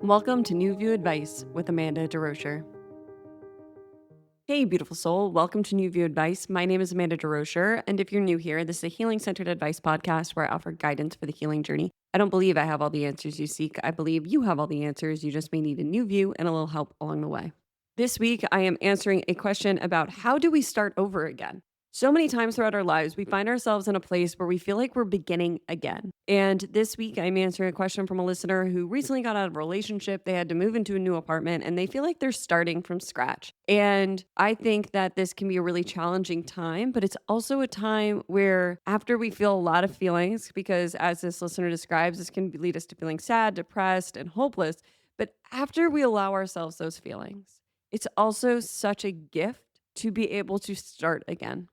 Welcome to New View Advice with Amanda DeRocher. Hey, beautiful soul. Welcome to New View Advice. My name is Amanda DeRocher, and if you're new here, this is a healing-centered advice podcast where I offer guidance for the healing journey. I don't believe I have all the answers you seek. I believe you have all the answers. You just may need a new view and a little help along the way. This week, I am answering a question about how do we start over again? So many times throughout our lives, we find ourselves in a place where we feel like we're beginning again. And this week, I'm answering a question from a listener who recently got out of a relationship. They had to move into a new apartment and they feel like they're starting from scratch. And I think that this can be a really challenging time, but it's also a time where after we feel a lot of feelings, because as this listener describes, this can lead us to feeling sad, depressed, and hopeless. But after we allow ourselves those feelings, it's also such a gift to be able to start again.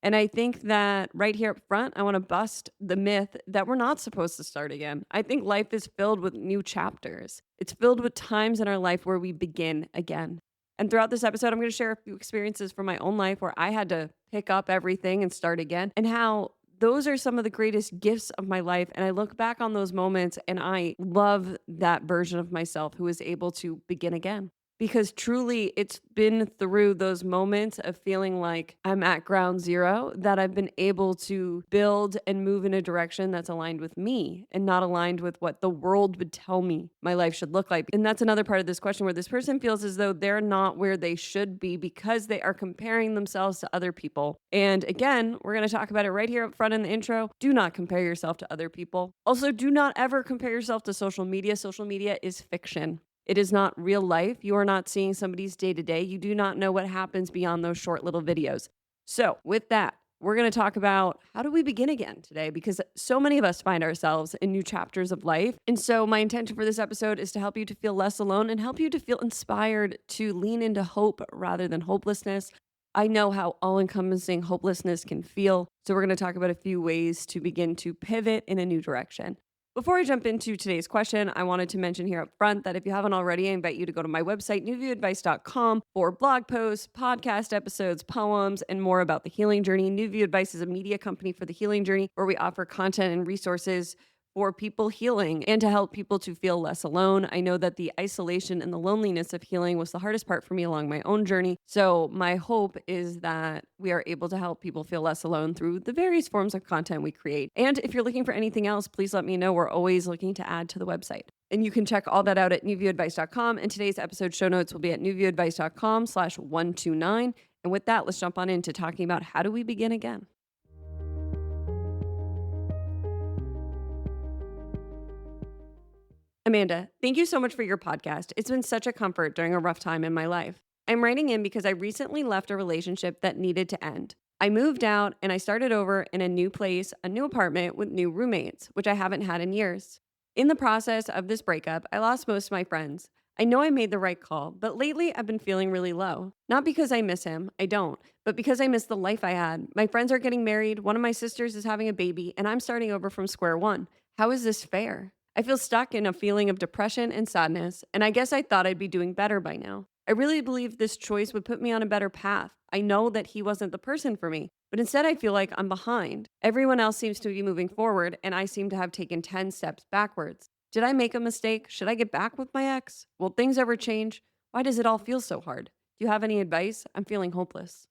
And I think that right here up front, I want to bust the myth that we're not supposed to start again. I think life is filled with new chapters. It's filled with times in our life where we begin again. And throughout this episode, I'm going to share a few experiences from my own life where I had to pick up everything and start again, and how those are some of the greatest gifts of my life. And I look back on those moments and I love that version of myself who is able to begin again. Because truly, it's been through those moments of feeling like I'm at ground zero that I've been able to build and move in a direction that's aligned with me and not aligned with what the world would tell me my life should look like. And that's another part of this question where this person feels as though they're not where they should be because they are comparing themselves to other people. And again, we're going to talk about it right here up front in the intro. Do not compare yourself to other people. Also, do not ever compare yourself to social media. Social media is fiction. It is not real life. You are not seeing somebody's day to day. You do not know what happens beyond those short little videos. So, with that, we're going to talk about how do we begin again today, because so many of us find ourselves in new chapters of life. And so, my intention for this episode is to help you to feel less alone and help you to feel inspired to lean into hope rather than hopelessness. I know how all encompassing hopelessness can feel. So, we're going to talk about a few ways to begin to pivot in a new direction. Before I jump into today's question, I wanted to mention here up front that if you haven't already, I invite you to go to my website, newviewadvice.com, for blog posts, podcast episodes, poems, and more about the healing journey. New View Advice is a media company for the healing journey where we offer content and resources for people healing and to help people to feel less alone. I know that the isolation and the loneliness of healing was the hardest part for me along my own journey. So my hope is that we are able to help people feel less alone through the various forms of content we create. And if you're looking for anything else, please let me know. We're always looking to add to the website. And you can check all that out at newviewadvice.com. And today's episode show notes will be at newviewadvice.com/129. And with that, let's jump on into talking about how do we begin again. Amanda, thank you so much for your podcast. It's been such a comfort during a rough time in my life. I'm writing in because I recently left a relationship that needed to end. I moved out and I started over in a new place, a new apartment with new roommates, which I haven't had in years. In the process of this breakup, I lost most of my friends. I know I made the right call, but lately I've been feeling really low. Not because I miss him, I don't, but because I miss the life I had. My friends are getting married, one of my sisters is having a baby, and I'm starting over from square one. How is this fair? I feel stuck in a feeling of depression and sadness, and I guess I thought I'd be doing better by now. I really believed this choice would put me on a better path. I know that he wasn't the person for me, but instead I feel like I'm behind. Everyone else seems to be moving forward, and I seem to have taken 10 steps backwards. Did I make a mistake? Should I get back with my ex? Will things ever change? Why does it all feel so hard? Do you have any advice? I'm feeling hopeless.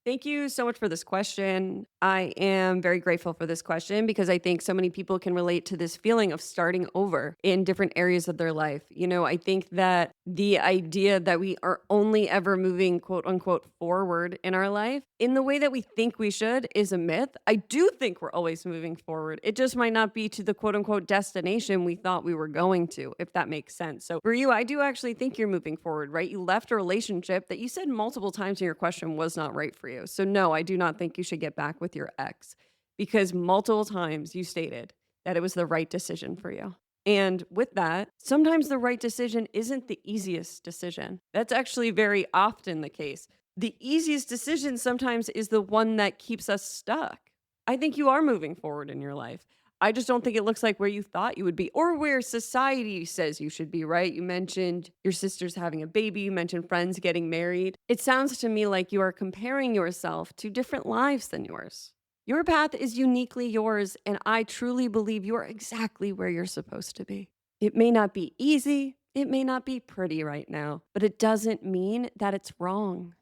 Thank you so much for this question. I am very grateful for this question because I think so many people can relate to this feeling of starting over in different areas of their life. You know, I think that the idea that we are only ever moving, quote unquote, forward in our life in the way that we think we should is a myth. I do think we're always moving forward. It just might not be to the quote unquote destination we thought we were going to, if that makes sense. So for you, I do actually think you're moving forward, right? You left a relationship that you said multiple times in your question was not right for you. So no, I do not think you should get back with your ex because multiple times you stated that it was the right decision for you. And with that, sometimes the right decision isn't the easiest decision. That's actually very often the case. The easiest decision sometimes is the one that keeps us stuck. I think you are moving forward in your life. I just don't think it looks like where you thought you would be or where society says you should be, right? You mentioned your sister's having a baby. You mentioned friends getting married. It sounds to me like you are comparing yourself to different lives than yours. Your path is uniquely yours, and I truly believe you are exactly where you're supposed to be. It may not be easy. It may not be pretty right now, but it doesn't mean that it's wrong.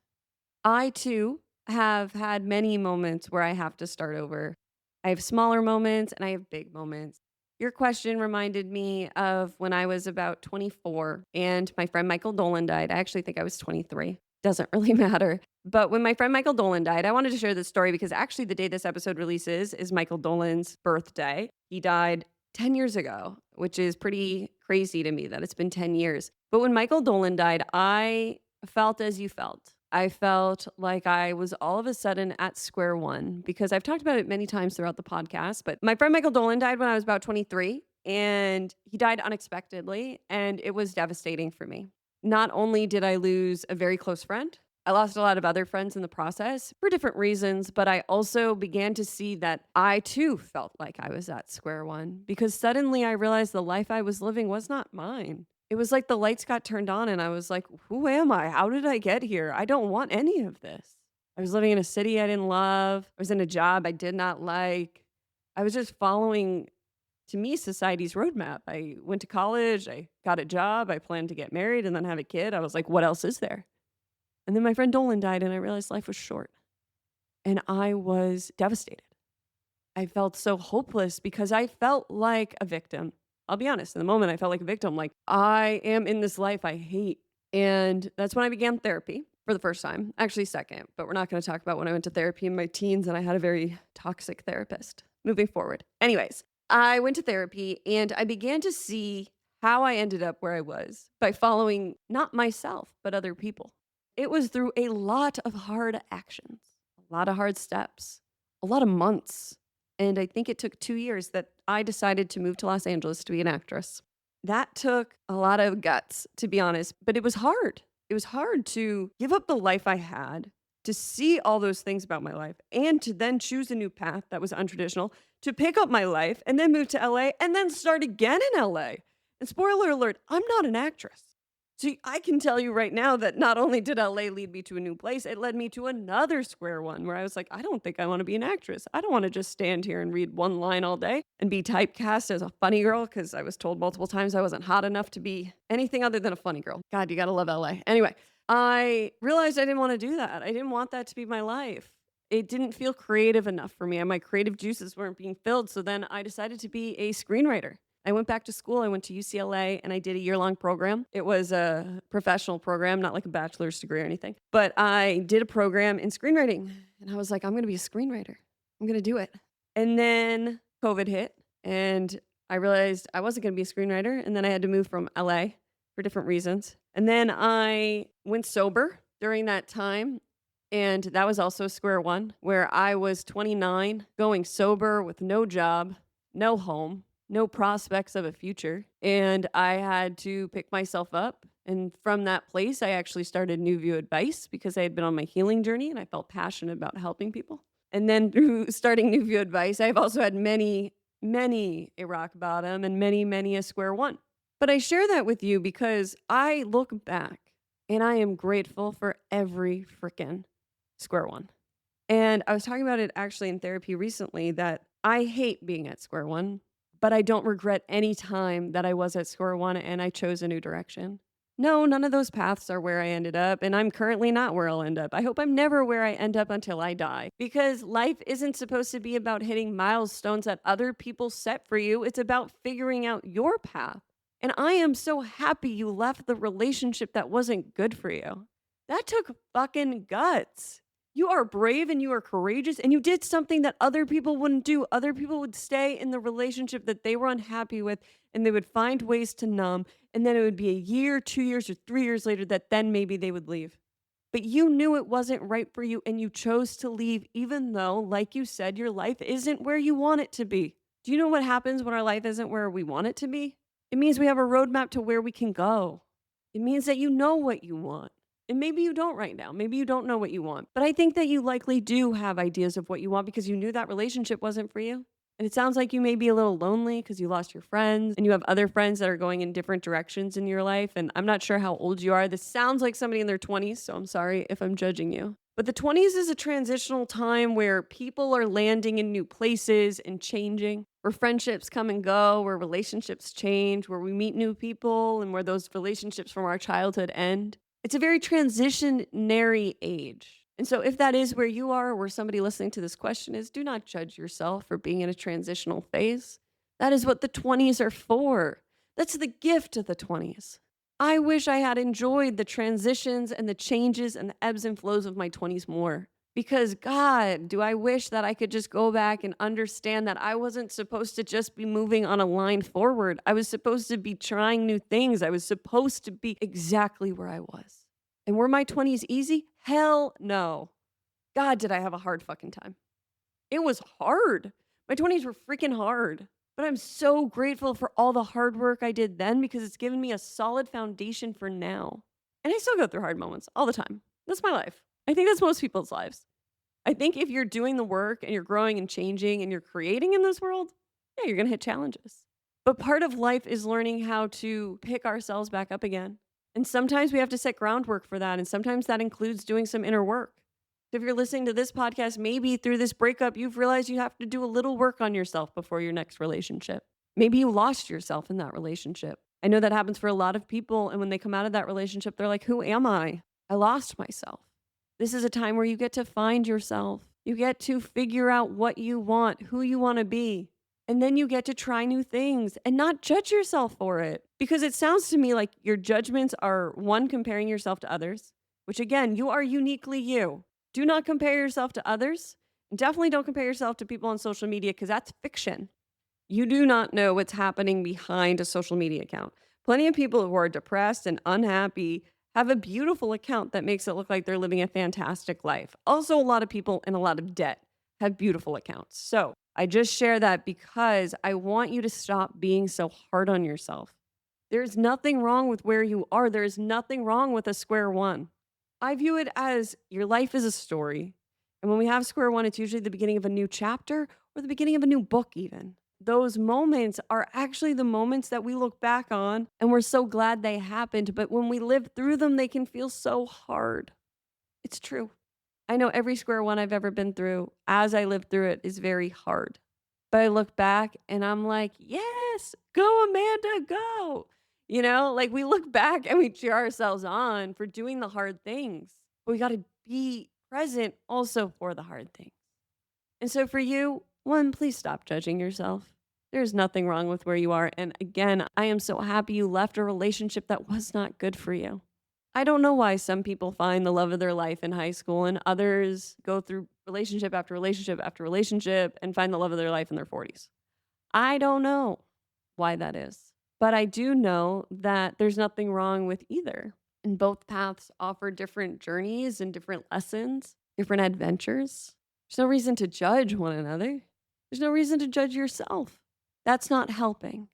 I too have had many moments where I have to start over. I have smaller moments and I have big moments. Your question reminded me of when I was about 24 and my friend Michael Dolan died. I actually think I was 23. Doesn't really matter. But when my friend Michael Dolan died, I wanted to share this story because actually the day this episode releases is Michael Dolan's birthday. He died 10 years ago, which is pretty crazy to me that it's been 10 years. But when Michael Dolan died, I felt as you felt. I felt like I was all of a sudden at square one because I've talked about it many times throughout the podcast. But my friend Michael Dolan died when I was about 23, and he died unexpectedly, and it was devastating for me. Not only did I lose a very close friend, I lost a lot of other friends in the process for different reasons, but I also began to see that I too felt like I was at square one because suddenly I realized the life I was living was not mine. It was like the lights got turned on and I was like, who am I? How did I get here? I don't want any of this. I was living in a city I didn't love. I was in a job I did not like. I was just following, to me, society's roadmap. I went to college, I got a job, I planned to get married and then have a kid. I was like, what else is there? And then my friend Dolan died and I realized life was short. And I was devastated. I felt so hopeless because I felt like a victim. I'll be honest, in the moment I felt like a victim, like I am in this life I hate. And that's when I began therapy for the first time, actually second, but we're not going to talk about when I went to therapy in my teens and I had a very toxic therapist. Moving forward. Anyways, I went to therapy and I began to see how I ended up where I was by following not myself, but other people. It was through a lot of hard actions, a lot of hard steps, a lot of months. And I think it took 2 years that I decided to move to Los Angeles to be an actress. That took a lot of guts, to be honest, but it was hard. It was hard to give up the life I had, to see all those things about my life, and to then choose a new path that was untraditional, to pick up my life and then move to LA and then start again in LA. And spoiler alert, I'm not an actress. So I can tell you right now that not only did LA lead me to a new place, it led me to another square one where I was like, I don't think I want to be an actress. I don't want to just stand here and read one line all day and be typecast as a funny girl because I was told multiple times I wasn't hot enough to be anything other than a funny girl. God, you got to love LA. Anyway, I realized I didn't want to do that. I didn't want that to be my life. It didn't feel creative enough for me and my creative juices weren't being filled. So then I decided to be a screenwriter. I went back to school. I went to UCLA and I did a year-long program. It was a professional program, not like a bachelor's degree or anything. But I did a program in screenwriting. And I was like, I'm going to be a screenwriter. I'm going to do it. And then COVID hit and I realized I wasn't going to be a screenwriter. And then I had to move from LA for different reasons. And then I went sober during that time. And that was also square one, where I was 29, going sober with no job, no home, no prospects of a future. And I had to pick myself up. And from that place, I actually started New View Advice because I had been on my healing journey and I felt passionate about helping people. And then through starting New View Advice, I've also had many a rock bottom and many a square one. But I share that with you because I look back and I am grateful for every freaking square one. And I was talking about it actually in therapy recently that I hate being at square one. But I don't regret any time that I was at square one and I chose a new direction. No, none of those paths are where I ended up, and I'm currently not where I'll end up. I hope I'm never where I end up until I die. Because life isn't supposed to be about hitting milestones that other people set for you. It's about figuring out your path. And I am so happy you left the relationship that wasn't good for you. That took fucking guts. You are brave and you are courageous and you did something that other people wouldn't do. Other people would stay in the relationship that they were unhappy with and they would find ways to numb. And then it would be a year, 2 years, or 3 years later that then maybe they would leave. But you knew it wasn't right for you and you chose to leave, even though, like you said, your life isn't where you want it to be. Do you know what happens when our life isn't where we want it to be? It means we have a roadmap to where we can go. It means that you know what you want. And maybe you don't right now. Maybe you don't know what you want. But I think that you likely do have ideas of what you want because you knew that relationship wasn't for you. And it sounds like you may be a little lonely because you lost your friends and you have other friends that are going in different directions in your life. And I'm not sure how old you are. This sounds like somebody in their 20s, so I'm sorry if I'm judging you. But the 20s is a transitional time where people are landing in new places and changing. where friendships come and go, where relationships change, where we meet new people, and where those relationships from our childhood end. It's a very transitionary age. And so, if that is where you are, where somebody listening to this question is, do not judge yourself for being in a transitional phase. That is what the 20s are for. That's the gift of the 20s. I wish I had enjoyed the transitions and the changes and the ebbs and flows of my 20s more. Because, God, do I wish that I could just go back and understand that I wasn't supposed to just be moving on a line forward. I was supposed to be trying new things. I was supposed to be exactly where I was. And were my 20s easy? Hell no. God, did I have a hard fucking time. It was hard. My 20s were freaking hard. But I'm so grateful for all the hard work I did then because it's given me a solid foundation for now. And I still go through hard moments all the time. That's my life. I think that's most people's lives. I think if you're doing the work and you're growing and changing and you're creating in this world, yeah, you're going to hit challenges. But part of life is learning how to pick ourselves back up again. And sometimes we have to set groundwork for that. And sometimes that includes doing some inner work. So if you're listening to this podcast, maybe through this breakup, you've realized you have to do a little work on yourself before your next relationship. Maybe you lost yourself in that relationship. I know that happens for a lot of people. And when they come out of that relationship, they're like, who am I? I lost myself. This is a time where you get to find yourself. You get to figure out what you want, who you want to be. And then you get to try new things and not judge yourself for it. Because it sounds to me like your judgments are one, comparing yourself to others, which again, you are uniquely you. Do not compare yourself to others. And definitely don't compare yourself to people on social media because that's fiction. You do not know what's happening behind a social media account. Plenty of people who are depressed and unhappy have a beautiful account that makes it look like they're living a fantastic life. Also, a lot of people in a lot of debt have beautiful accounts. So I just share that because I want you to stop being so hard on yourself. There's nothing wrong with where you are. There is nothing wrong with a square one. I view it as your life is a story. And when we have square one, it's usually the beginning of a new chapter or the beginning of a new book even. Those moments are actually the moments that we look back on and we're so glad they happened. But when we live through them, they can feel so hard. It's true. I know every square one I've ever been through, as I lived through it, is very hard. But I look back and I'm like, yes, go, Amanda, go. You know, like we look back and we cheer ourselves on for doing the hard things. But we got to be present also for the hard things. And so for you, one, please stop judging yourself. There's nothing wrong with where you are. And again, I am so happy you left a relationship that was not good for you. I don't know why some people find the love of their life in high school and others go through relationship after relationship after relationship and find the love of their life in their 40s. I don't know why that is. But I do know that there's nothing wrong with either. And both paths offer different journeys and different lessons, different adventures. There's no reason to judge one another. There's no reason to judge yourself. That's not helping.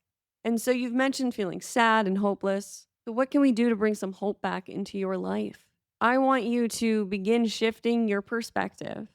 And so you've mentioned feeling sad and hopeless. So what can we do to bring some hope back into your life? I want you to begin shifting your perspective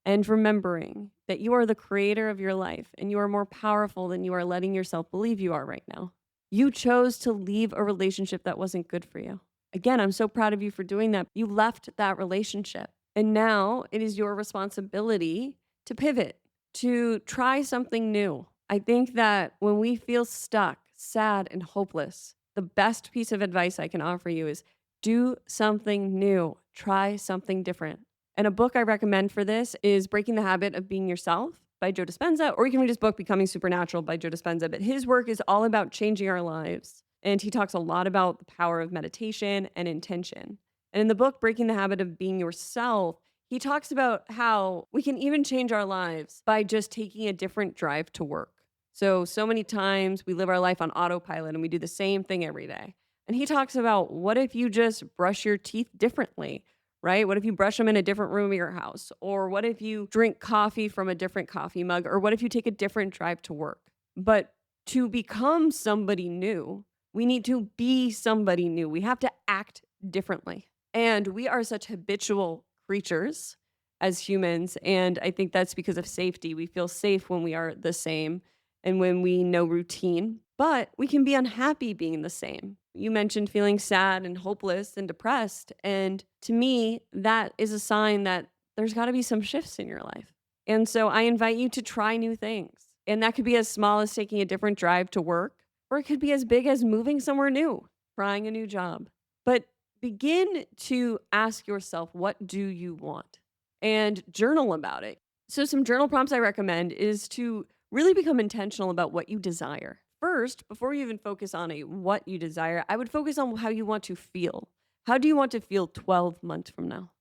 and remembering that you are the creator of your life and you are more powerful than you are letting yourself believe you are right now. You chose to leave a relationship that wasn't good for you. Again, I'm so proud of you for doing that. You left that relationship. And now it is your responsibility to pivot, to try something new. I think that when we feel stuck, sad, and hopeless, the best piece of advice I can offer you is do something new, try something different. And a book I recommend for this is Breaking the Habit of Being Yourself by Joe Dispenza, or you can read his book, Becoming Supernatural by Joe Dispenza. But his work is all about changing our lives. And he talks a lot about the power of meditation and intention. And in the book, Breaking the Habit of Being Yourself, he talks about how we can even change our lives by just taking a different drive to work. So many times we live our life on autopilot and we do the same thing every day. And he talks about what if you just brush your teeth differently, right? What if you brush them in a different room of your house? Or what if you drink coffee from a different coffee mug? Or what if you take a different drive to work? But to become somebody new, we need to be somebody new. We have to act differently. And we are such habitual creatures as humans. And I think that's because of safety. We feel safe when we are the same and when we know routine, but we can be unhappy being the same. You mentioned feeling sad and hopeless and depressed. And to me, that is a sign that there's got to be some shifts in your life. And so I invite you to try new things. And that could be as small as taking a different drive to work, or it could be as big as moving somewhere new, trying a new job. But begin to ask yourself, what do you want? And journal about it. So, some journal prompts I recommend is to really become intentional about what you desire. First, before you even focus on a what you desire, I would focus on how you want to feel. How do you want to feel 12 months from now?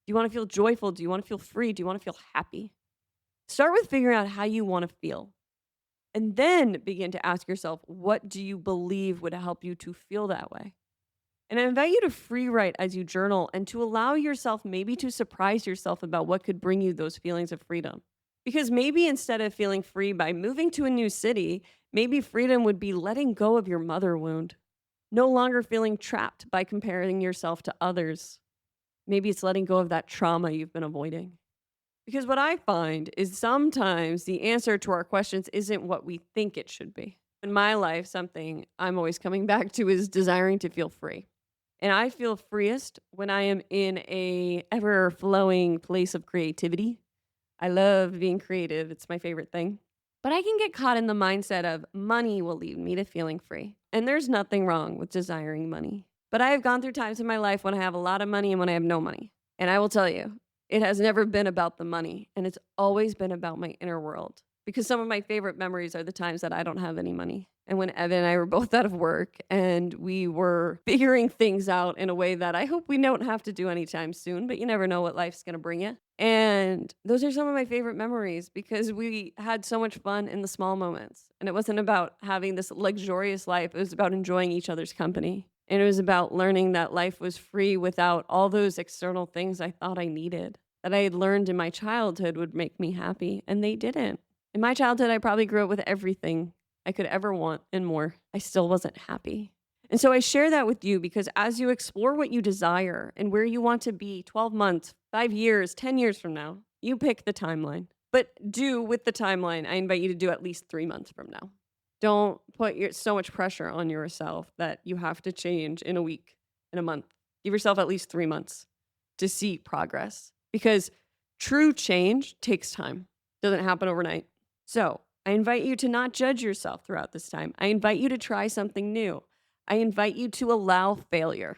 Do you want to feel joyful? Do you want to feel free? Do you want to feel happy? Start with figuring out how you want to feel. And then begin to ask yourself, what do you believe would help you to feel that way? And I invite you to free write as you journal and to allow yourself maybe to surprise yourself about what could bring you those feelings of freedom. Because maybe instead of feeling free by moving to a new city, maybe freedom would be letting go of your mother wound, no longer feeling trapped by comparing yourself to others. Maybe it's letting go of that trauma you've been avoiding. Because what I find is sometimes the answer to our questions isn't what we think it should be. In my life, something I'm always coming back to is desiring to feel free. And I feel freest when I am in a ever flowing place of creativity. I love being creative. It's my favorite thing. But I can get caught in the mindset of money will lead me to feeling free. And there's nothing wrong with desiring money. But I have gone through times in my life when I have a lot of money and when I have no money. And I will tell you, it has never been about the money, and it's always been about my inner world. Because some of my favorite memories are the times that I don't have any money. And when Evan and I were both out of work and we were figuring things out in a way that I hope we don't have to do anytime soon, but you never know what life's going to bring you. And those are some of my favorite memories because we had so much fun in the small moments. And it wasn't about having this luxurious life, it was about enjoying each other's company. And it was about learning that life was free without all those external things I thought I needed, that I had learned in my childhood would make me happy, and they didn't. In my childhood, I probably grew up with everything I could ever want and more. I still wasn't happy. And so I share that with you because as you explore what you desire and where you want to be 12 months, 5 years, 10 years from now, you pick the timeline. But do with the timeline, I invite you to do at least 3 months from now. Don't put so much pressure on yourself that you have to change in a week, in a month. Give yourself at least 3 months to see progress because true change takes time. Doesn't happen overnight. So I invite you to not judge yourself throughout this time. I invite you to try something new. I invite you to allow failure.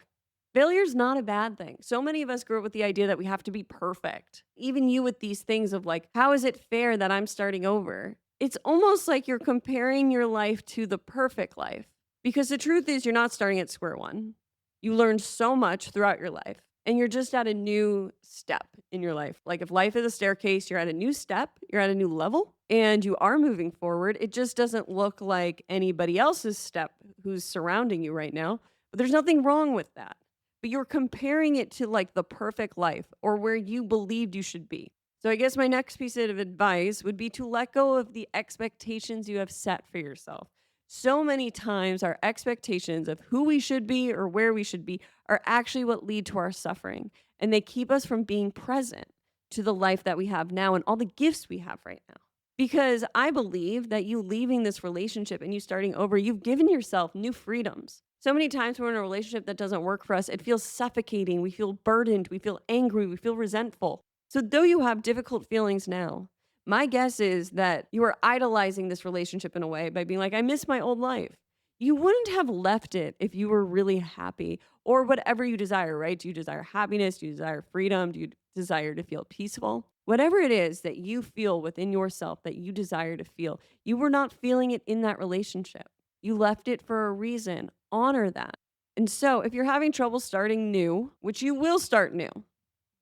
Failure is not a bad thing. So many of us grew up with the idea that we have to be perfect. Even you with these things of like, how is it fair that I'm starting over? It's almost like you're comparing your life to the perfect life. Because the truth is, you're not starting at square one. You learned so much throughout your life, and you're just at a new step in your life. Like if life is a staircase, you're at a new step, you're at a new level, and you are moving forward. It just doesn't look like anybody else's step who's surrounding you right now. But there's nothing wrong with that. But you're comparing it to like the perfect life or where you believed you should be. So I guess my next piece of advice would be to let go of the expectations you have set for yourself. So many times our expectations of who we should be or where we should be are actually what lead to our suffering. And they keep us from being present to the life that we have now and all the gifts we have right now. Because I believe that you leaving this relationship and you starting over, you've given yourself new freedoms. So many times we're in a relationship that doesn't work for us, it feels suffocating. We feel burdened. We feel angry. We feel resentful. So though you have difficult feelings now, my guess is that you are idolizing this relationship in a way by being like, I miss my old life. You wouldn't have left it if you were really happy or whatever you desire, right? Do you desire happiness? Do you desire freedom? Do you desire to feel peaceful? Whatever it is that you feel within yourself that you desire to feel, you were not feeling it in that relationship. You left it for a reason. Honor that. And so if you're having trouble starting new, which you will start new,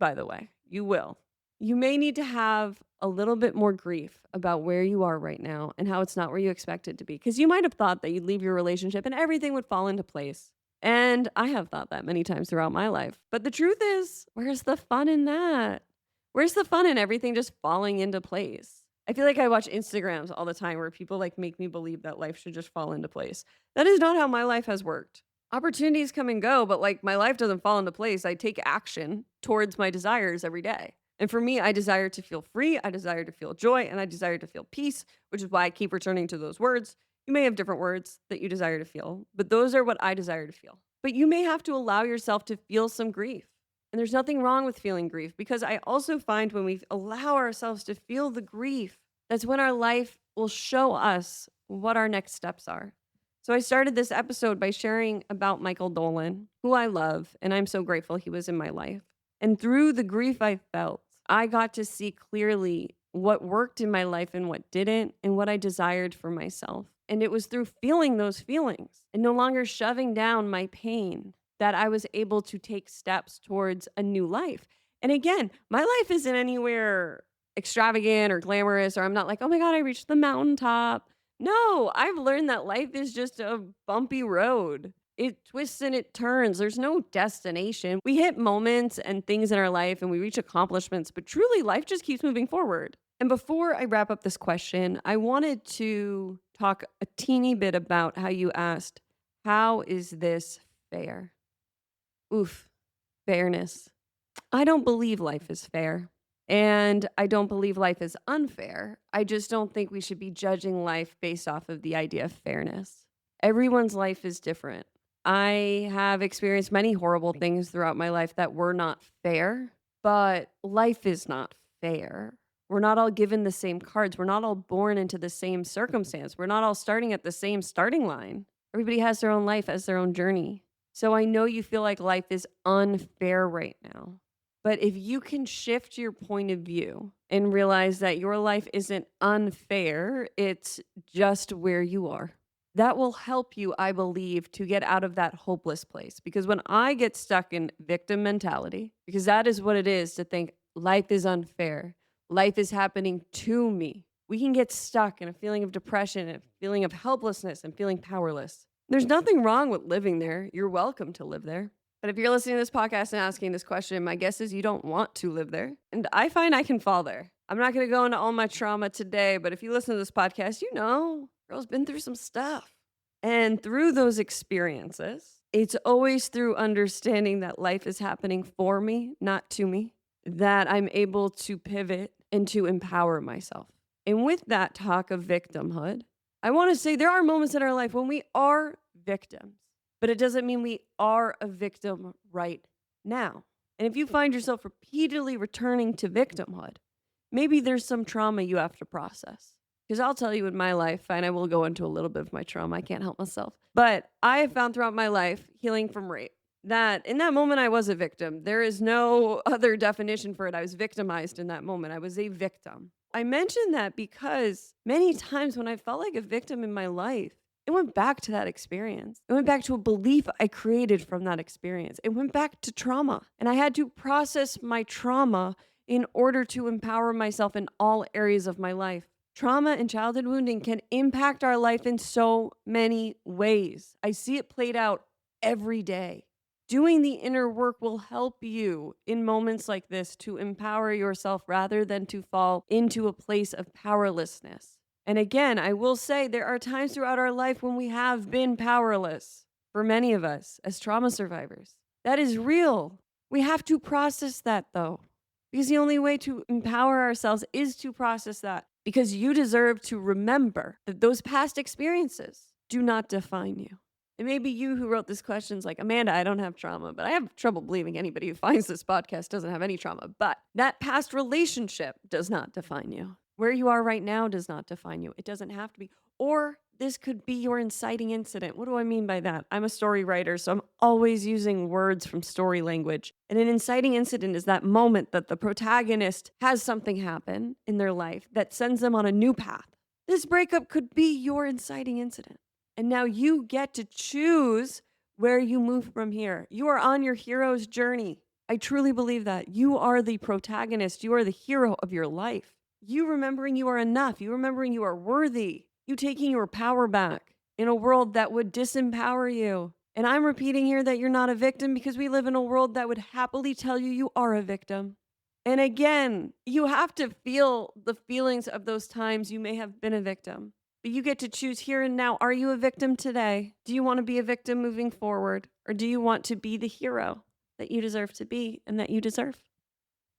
by the way, you will. You may need to have a little bit more grief about where you are right now and how it's not where you expect it to be. Because you might have thought that you'd leave your relationship and everything would fall into place. And I have thought that many times throughout my life. But the truth is, where's the fun in that? Where's the fun in everything just falling into place? I feel like I watch Instagrams all the time where people like make me believe that life should just fall into place. That is not how my life has worked. Opportunities come and go, but like my life doesn't fall into place. I take action towards my desires every day. And for me, I desire to feel free, I desire to feel joy, and I desire to feel peace, which is why I keep returning to those words. You may have different words that you desire to feel, but those are what I desire to feel. But you may have to allow yourself to feel some grief. And there's nothing wrong with feeling grief because I also find when we allow ourselves to feel the grief, That's when our life will show us what our next steps are. So I started this episode by sharing about Michael Dolan, who I love, and I'm so grateful he was in my life. And through the grief I felt, I got to see clearly what worked in my life and what didn't, and what I desired for myself. And it was through feeling those feelings and no longer shoving down my pain that I was able to take steps towards a new life. And again, my life isn't anywhere extravagant or glamorous, or I'm not like, oh my God, I reached the mountaintop. No, I've learned that life is just a bumpy road. It twists and it turns. There's no destination. We hit moments and things in our life and we reach accomplishments, but truly life just keeps moving forward. And before I wrap up this question, I wanted to talk a teeny bit about how you asked, how is this fair? Oof, fairness. I don't believe life is fair. And I don't believe life is unfair. I just don't think we should be judging life based off of the idea of fairness. Everyone's life is different. I have experienced many horrible things throughout my life that were not fair, but life is not fair. We're not all given the same cards. We're not all born into the same circumstance. We're not all starting at the same starting line. Everybody has their own life, has their own journey. So I know you feel like life is unfair right now. But if you can shift your point of view and realize that your life isn't unfair, it's just where you are. That will help you, I believe, to get out of that hopeless place. Because when I get stuck in victim mentality, because that is what it is to think life is unfair, life is happening to me, we can get stuck in a feeling of depression, a feeling of helplessness, and feeling powerless. There's nothing wrong with living there. You're welcome to live there. But if you're listening to this podcast and asking this question, my guess is you don't want to live there. And I find I can fall there. I'm not going to go into all my trauma today, but if you listen to this podcast, you know, girl's been through some stuff. And through those experiences, it's always through understanding that life is happening for me, not to me, that I'm able to pivot and to empower myself. And with that talk of victimhood, I want to say there are moments in our life when we are victims. But it doesn't mean we are a victim right now. And if you find yourself repeatedly returning to victimhood, maybe there's some trauma you have to process. Because I'll tell you in my life, and I will go into a little bit of my trauma, I can't help myself. But I have found throughout my life, healing from rape, that in that moment I was a victim. There is no other definition for it. I was victimized in that moment. I was a victim. I mention that because many times when I felt like a victim in my life, it went back to that experience. It went back to a belief I created from that experience. It went back to trauma. And I had to process my trauma in order to empower myself in all areas of my life. Trauma and childhood wounding can impact our life in so many ways. I see it played out every day. Doing the inner work will help you in moments like this to empower yourself rather than to fall into a place of powerlessness. And again, I will say there are times throughout our life when we have been powerless for many of us as trauma survivors. That is real. We have to process that though, because the only way to empower ourselves is to process that, because you deserve to remember that those past experiences do not define you. And maybe you who wrote this question is like, Amanda, I don't have trauma, but I have trouble believing anybody who finds this podcast doesn't have any trauma. But that past relationship does not define you. Where you are right now does not define you. It doesn't have to be. Or this could be your inciting incident. What do I mean by that? I'm a story writer, so I'm always using words from story language. And an inciting incident is that moment that the protagonist has something happen in their life that sends them on a new path. This breakup could be your inciting incident. And now you get to choose where you move from here. You are on your hero's journey. I truly believe that. You are the protagonist. You are the hero of your life. You remembering you are enough. You remembering you are worthy. You taking your power back in a world that would disempower you. And I'm repeating here that you're not a victim because we live in a world that would happily tell you you are a victim. And again, you have to feel the feelings of those times you may have been a victim. But you get to choose here and now. Are you a victim today? Do you want to be a victim moving forward? Or do you want to be the hero that you deserve to be and that you deserve?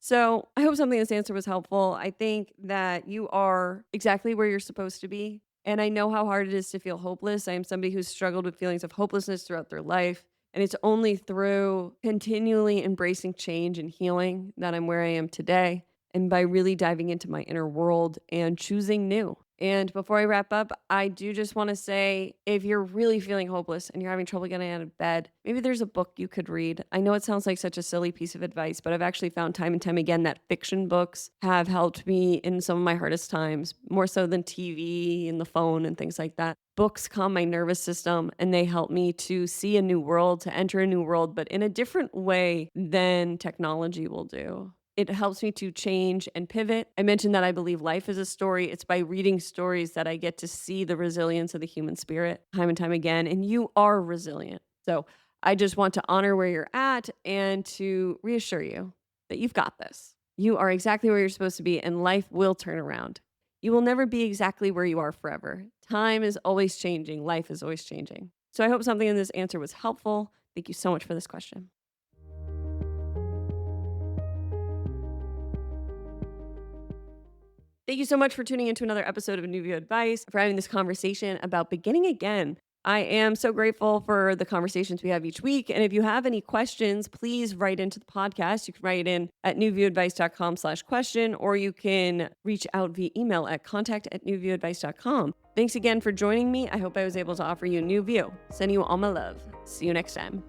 So I hope something in this answer was helpful. I think that you are exactly where you're supposed to be. And I know how hard it is to feel hopeless. I am somebody who's struggled with feelings of hopelessness throughout their life. And it's only through continually embracing change and healing that I'm where I am today. and by really diving into my inner world and choosing new. And before I wrap up, I do just want to say if you're really feeling hopeless and you're having trouble getting out of bed, maybe there's a book you could read. I know it sounds like such a silly piece of advice, but I've actually found time and time again that fiction books have helped me in some of my hardest times, more so than TV and the phone and things like that. Books calm my nervous system and they help me to see a new world, to enter a new world, but in a different way than technology will do. It helps me to change and pivot. I mentioned that I believe life is a story. It's by reading stories that I get to see the resilience of the human spirit time and time again. And you are resilient. So I just want to honor where you're at and to reassure you that you've got this. You are exactly where you're supposed to be, and life will turn around. You will never be exactly where you are forever. Time is always changing, life is always changing. So I hope something in this answer was helpful. Thank you so much for this question. Thank you so much for tuning into another episode of New View Advice, for having this conversation about beginning again. I am so grateful for the conversations we have each week. And if you have any questions, please write into the podcast. You can write in at newviewadvice.com/question, or you can reach out via email at contact@newviewadvice.com. Thanks again for joining me. I hope I was able to offer you a new view. Sending you all my love. See you next time.